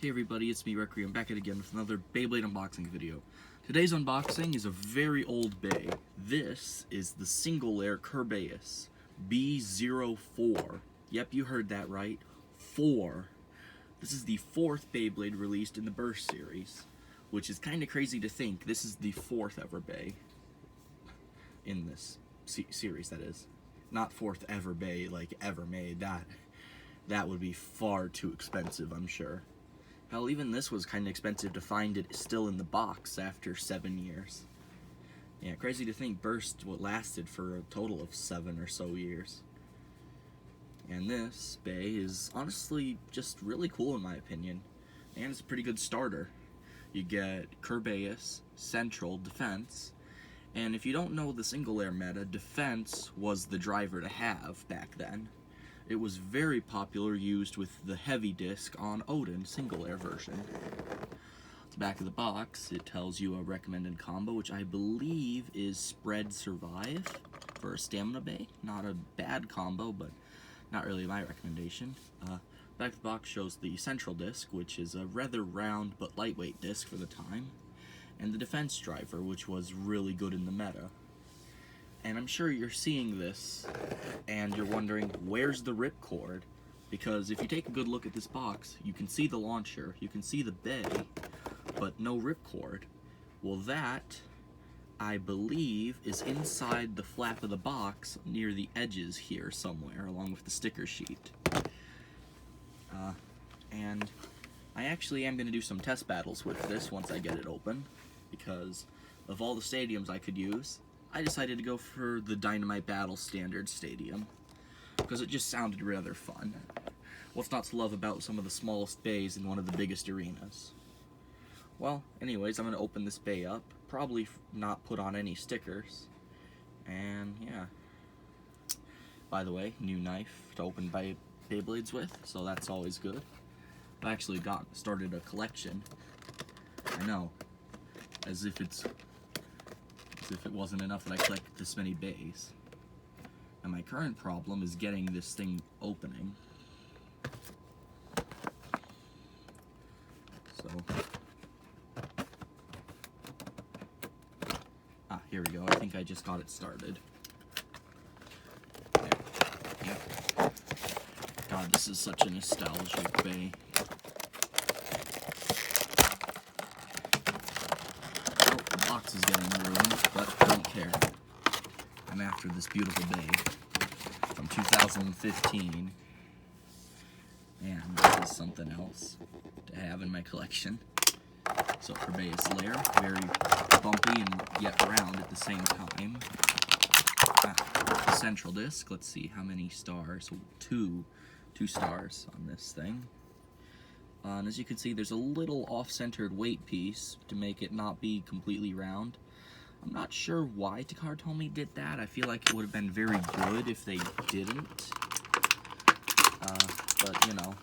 Hey everybody, it's me, Recre. I'm back at it again with another Beyblade unboxing video. Today's unboxing is a very old bay. This is the single-layer Kerbeus B-04. Yep, you heard that right. 4. This is the 4th Beyblade released in the Burst series, which is kind of crazy to think this is the 4th ever bay in this series, that is. Not 4th ever bay, like ever made. That would be far too expensive, I'm sure. Hell, even this was kind of expensive to find it still in the box after 7 years. Yeah, crazy to think Burst lasted for a total of 7 or so years. And this bay is honestly just really cool in my opinion. And it's a pretty good starter. You get Kerbeus Central Defense. And if you don't know the single-layer meta, Defense was the driver to have back then. It was very popular, used with the heavy disc on Odin single-layer version. At the back of the box, it tells you a recommended combo, which I believe is Spread Survive for a stamina bay. Not a bad combo, but not really my recommendation. Back of the box shows the central disc, which is a rather round but lightweight disc for the time, and the defense driver, which was really good in the meta. And I'm sure you're seeing this, and you're wondering, where's the ripcord? Because if you take a good look at this box, you can see the launcher, you can see the bay, but no ripcord. Well, that, I believe, is inside the flap of the box near the edges here somewhere, along with the sticker sheet. And I actually am going to do some test battles with this once I get it open, because of all the stadiums I could use, I decided to go for the Dynamite Battle Standard Stadium, because it just sounded rather fun. What's not to love about some of the smallest bays in one of the biggest arenas? Well, anyways, I'm going to open this bay up, probably not put on any stickers, and yeah. By the way, new knife to open Beyblades with, so that's always good. I've actually started a collection. I know, as if it wasn't enough that I collect this many bays. And my current problem is getting this thing opening. So, here we go. I think I just got it started. There. Yep. God, this is such a nostalgic bay. The box is getting ruined, but I don't care. I'm after this beautiful bay from 2015, and this is something else to have in my collection. So Kerbeus layer, very bumpy and yet round at the same time. The central disc, let's see how many stars. Two stars on this thing. And as you can see, there's a little off-centered weight piece to make it not be completely round. I'm not sure why Takara did that. I feel like it would have been very good if they didn't. But, you know,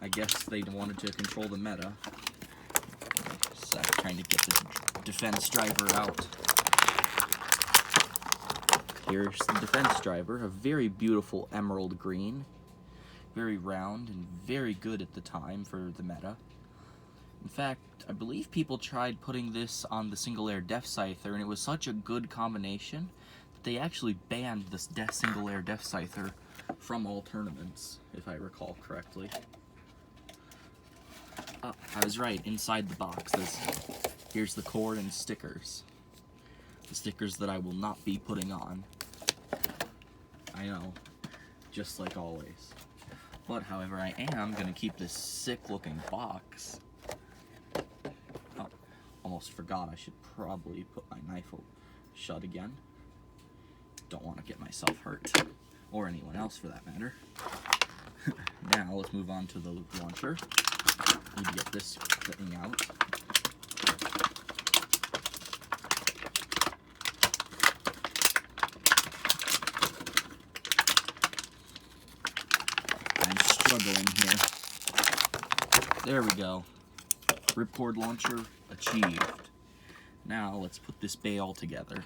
I guess they wanted to control the meta. So I'm trying to get this defense driver out. Here's the defense driver, a very beautiful emerald green. Very round and very good at the time for the meta. In fact, I believe people tried putting this on the single-layer Def Scyther, and it was such a good combination that they actually banned this single-layer Def Scyther from all tournaments, if I recall correctly. I was right, inside the box, here's the cord and stickers. The stickers that I will not be putting on. I know, just like always. But, however, I am going to keep this sick-looking box. Oh, almost forgot. I should probably put my knife shut again. Don't want to get myself hurt. Or anyone else, for that matter. Now, let's move on to the launcher. Need to get this thing out. Struggling here. There we go. Ripcord launcher achieved. Now let's put this bay all together.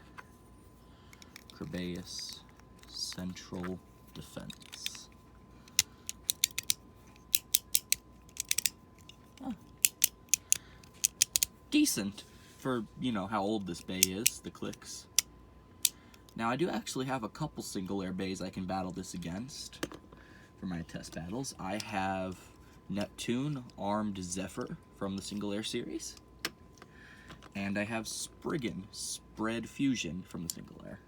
Kerbeus Central Defense. decent for, you know, how old this bay is, the clicks. Now, I do actually have a couple single air bays I can battle this against for my test battles. I have Neptune Armed Zephyr from the single air series. And I have Spriggan Spread Fusion from the single air.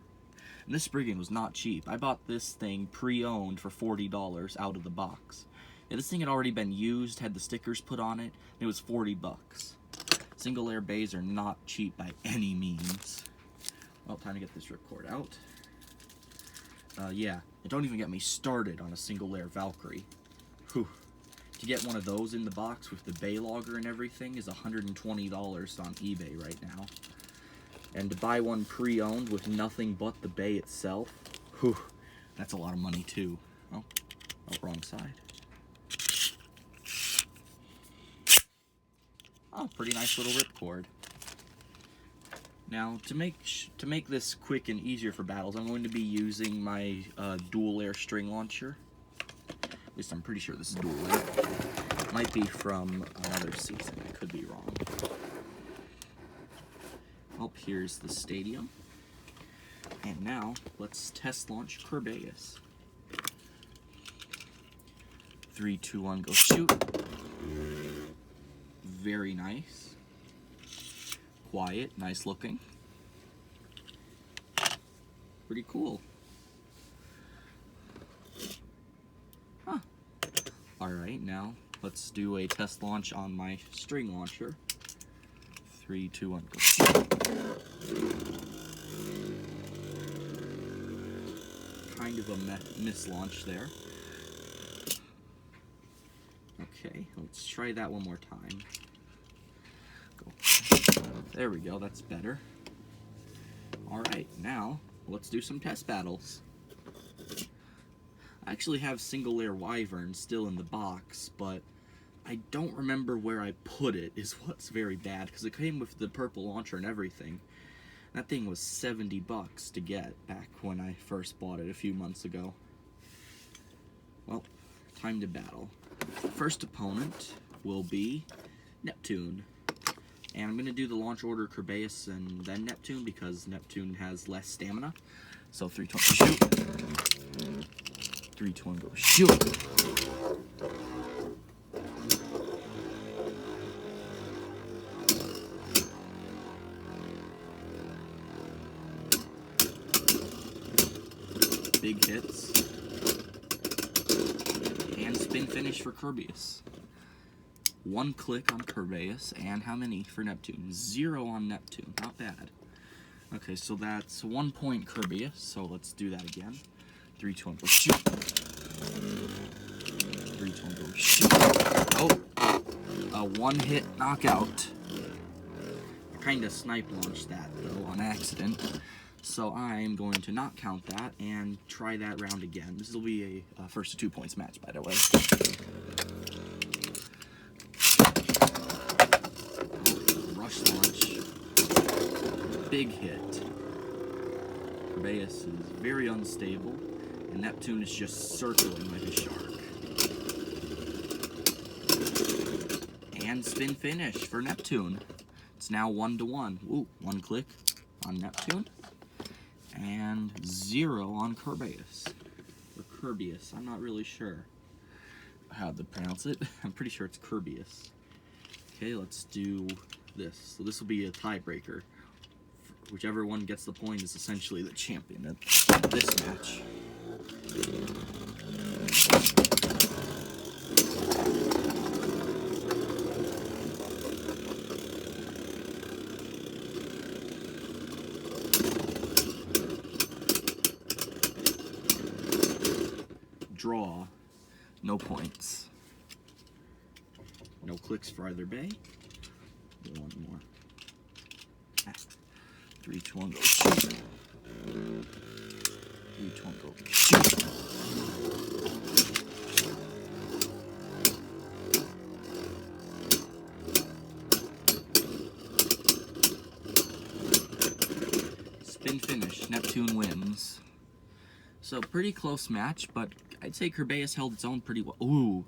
And this Spriggan was not cheap. I bought this thing pre-owned for $40 out of the box. Yeah, this thing had already been used, had the stickers put on it, and it was 40 bucks. Single air bays are not cheap by any means. Well, time to get this ripcord out. Yeah, and don't even get me started on a single air Valkyrie. Whew. To get one of those in the box with the bay logger and everything is $120 on eBay right now. And to buy one pre-owned with nothing but the bay itself, whew, that's a lot of money too. Oh, wrong side. Oh, pretty nice little ripcord. Now, to make this quick and easier for battles, I'm going to be using my dual air string launcher. At least I'm pretty sure this is dual air. Might be from another season. I could be wrong. Oh, here's the stadium. And now, let's test launch Kerbeus. 3, 2, 1, go shoot. Very nice. Quiet, nice looking. Pretty cool. Huh. Alright, now let's do a test launch on my string launcher. 3, 2, 1, go shoot. Kind of a mislaunch there. Okay, let's try that one more time. Go. There we go, that's better. Alright, now let's do some test battles. I actually have single air Wyvern still in the box, but I don't remember where I put it is what's very bad, because it came with the purple launcher and everything. That thing was 70 bucks to get back when I first bought it a few months ago. Well, time to battle. First opponent will be Neptune. And I'm going to do the launch order Kerbeus and then Neptune because Neptune has less stamina. So 3, 2, 1, shoot. 3, 2, 1, go shoot. Big hits. And spin finish for Kerbeus. 1 click on Kerbeus, and how many for Neptune? 0 on Neptune, not bad. Okay, so that's 1 point Kerbeus, so let's do that again. 3, 2, 1, go shoot. 3, 2, 1, go shoot. Oh, a 1-hit knockout. I kind of snipe launched that, though, on accident. So I'm going to not count that and try that round again. This will be a first to 2 points match, by the way. Rush launch. Big hit. Kerbeus is very unstable, and Neptune is just circling like a shark. And spin finish for Neptune. It's now 1-1. Ooh, 1 click on Neptune. And 0 on Kerbeus. Or Kerbeus, I'm not really sure how to pronounce it. I'm pretty sure it's Kerbeus. Okay, let's do this. So this will be a tiebreaker. Whichever one gets the point is essentially the champion of this match. Draw, no points. No clicks for either bay. 1 more. 3, 2, 1, go shoot. 3, 2, 1, go shoot. Spin finish. Neptune wins. So pretty close match, but I'd say Kerbeus held its own pretty well. Ooh,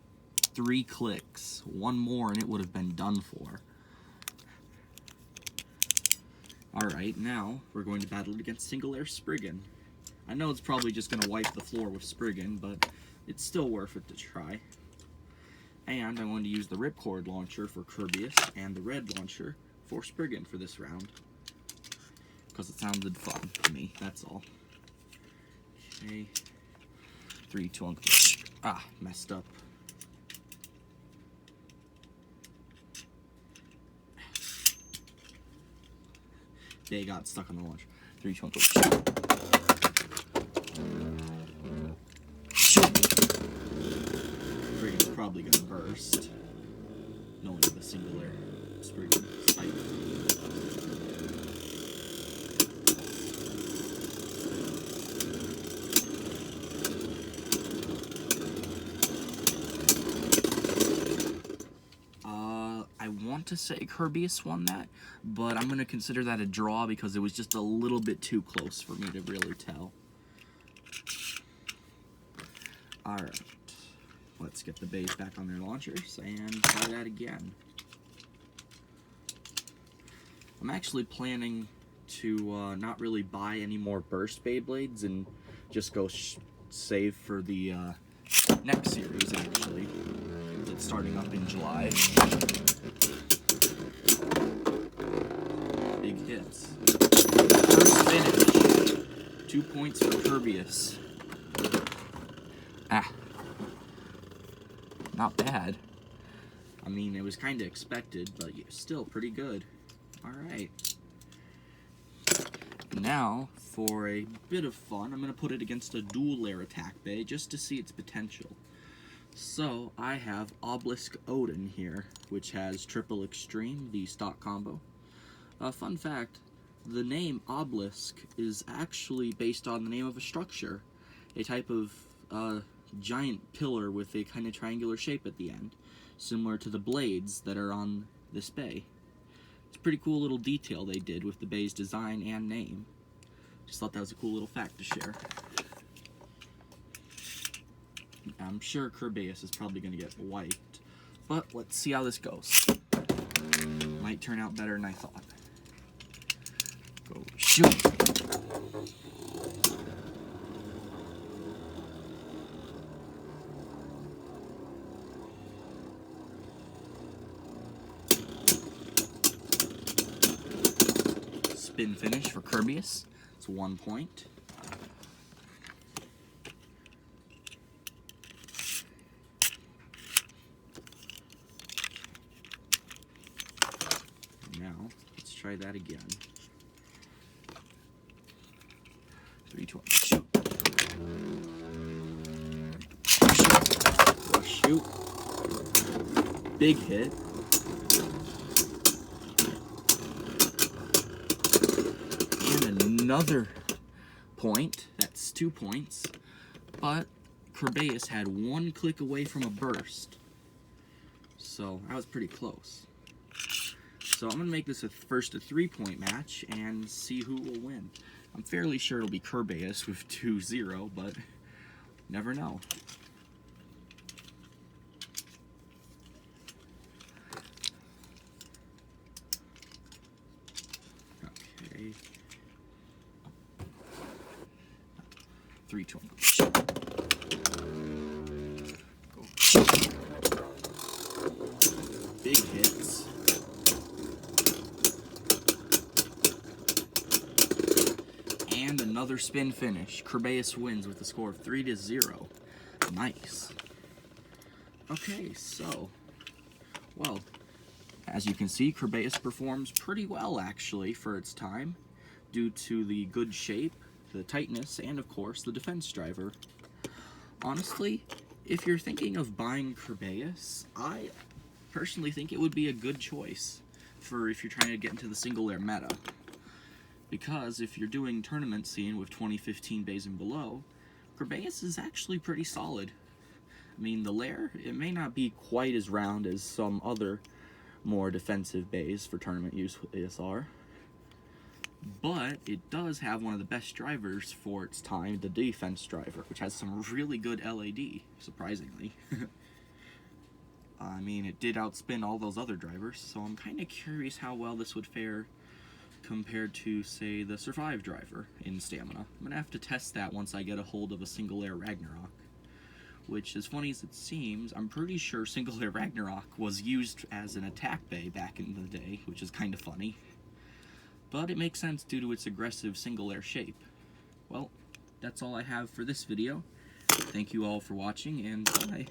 3 clicks. 1 more and it would have been done for. Alright, now we're going to battle it against Single Air Spriggan. I know it's probably just going to wipe the floor with Spriggan, but it's still worth it to try. And I'm going to use the Ripcord launcher for Kerbeus and the red launcher for Spriggan for this round. Because it sounded fun to me, that's all. Okay. 3, 2, 1. Ah, messed up. They got stuck on the launch. 3, 2, 1, shoot! Spriggan's probably gonna burst, knowing the Single Air Spriggan spike. I want to say Kerbeus won that, but I'm going to consider that a draw because it was just a little bit too close for me to really tell. Alright, let's get the bays back on their launchers and try that again. I'm actually planning to not really buy any more burst Beyblades and just go save for the next series, actually. It's starting up in July. Big hits. First finish. 2 points for Kerbeus. Ah. Not bad. I mean, it was kind of expected, but still pretty good. Alright. Now, for a bit of fun, I'm going to put it against a dual air attack bay just to see its potential. So, I have Obelisk Odin here, which has Triple Extreme, the stock combo. Fun fact, the name Obelisk is actually based on the name of a structure, a type of giant pillar with a kind of triangular shape at the end, similar to the blades that are on this bay. It's a pretty cool little detail they did with the bay's design and name. Just thought that was a cool little fact to share. I'm sure Kerbeus is probably going to get wiped, but let's see how this goes. Might turn out better than I thought. Go shoot! Spin finish for Kerbeus. It's 1 point. Now, let's try that again. 3, 2, 1, shoot. Shoot. Big hit. And another point. That's 2 points. But Kerbeus had 1 click away from a burst. So that was pretty close. So I'm going to make this first a 3-point match and see who will win. I'm fairly sure it'll be Kerbeus with 2-0, but never know. Okay. 3, 2, 1. Go. Big hits. And another spin finish. Kerbeus wins with a score of 3-0. Nice. Okay, so, well, as you can see, Kerbeus performs pretty well, actually, for its time, due to the good shape, the tightness, and, of course, the defense driver. Honestly, if you're thinking of buying Kerbeus, I personally think it would be a good choice for if you're trying to get into the single air meta. Because if you're doing tournament scene with 2015 bays and below, Kerbeus is actually pretty solid. I mean, the lair, it may not be quite as round as some other more defensive bays for tournament use with ASR, but it does have one of the best drivers for its time, the defense driver, which has some really good LAD, surprisingly. I mean, it did outspin all those other drivers, so I'm kind of curious how well this would fare compared to, say, the Survive driver in stamina. I'm going to have to test that once I get a hold of a Single Air Ragnarok. Which, as funny as it seems, I'm pretty sure Single Air Ragnarok was used as an attack bay back in the day, which is kind of funny. But it makes sense due to its aggressive single air shape. Well, that's all I have for this video. Thank you all for watching, and bye.